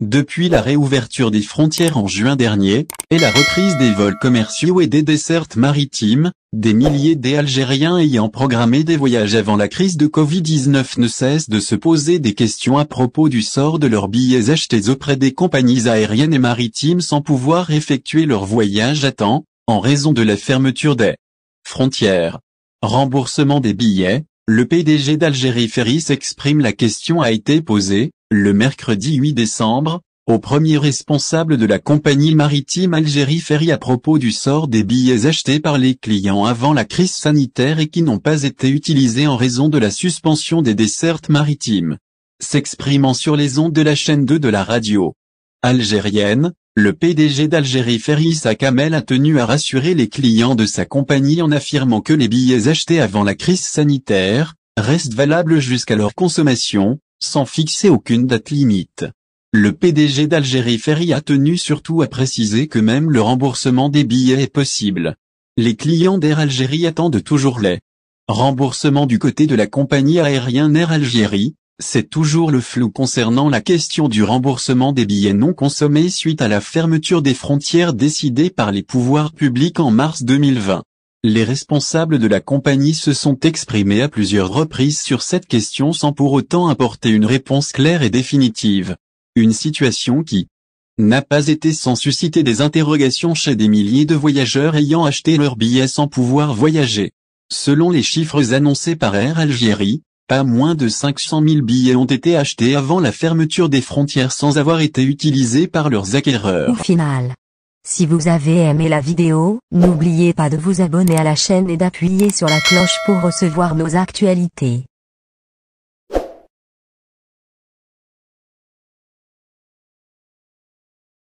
Depuis la réouverture des frontières en juin dernier, et la reprise des vols commerciaux et des dessertes maritimes, des milliers d'Algériens ayant programmé des voyages avant la crise de Covid-19 ne cessent de se poser des questions à propos du sort de leurs billets achetés auprès des compagnies aériennes et maritimes sans pouvoir effectuer leur voyage à temps, en raison de la fermeture des frontières. Remboursement des billets. Le PDG d'Algérie Ferries s'exprime. La question a été posée, le mercredi 8 décembre, au premier responsable de la compagnie maritime Algérie Ferries à propos du sort des billets achetés par les clients avant la crise sanitaire et qui n'ont pas été utilisés en raison de la suspension des dessertes maritimes. S'exprimant sur les ondes de la chaîne 2 de la radio algérienne, le PDG d'Algérie Ferries Kamel a tenu à rassurer les clients de sa compagnie en affirmant que les billets achetés avant la crise sanitaire restent valables jusqu'à leur consommation, sans fixer aucune date limite. Le PDG d'Algérie Ferries a tenu surtout à préciser que même le remboursement des billets est possible. Les clients d'Air Algérie attendent toujours les remboursements du côté de la compagnie aérienne Air Algérie. C'est toujours le flou concernant la question du remboursement des billets non consommés suite à la fermeture des frontières décidée par les pouvoirs publics en mars 2020. Les responsables de la compagnie se sont exprimés à plusieurs reprises sur cette question sans pour autant apporter une réponse claire et définitive. Une situation qui n'a pas été sans susciter des interrogations chez des milliers de voyageurs ayant acheté leurs billets sans pouvoir voyager. Selon les chiffres annoncés par Air Algérie, pas moins de 500 000 billets ont été achetés avant la fermeture des frontières sans avoir été utilisés par leurs acquéreurs. Au final, si vous avez aimé la vidéo, n'oubliez pas de vous abonner à la chaîne et d'appuyer sur la cloche pour recevoir nos actualités.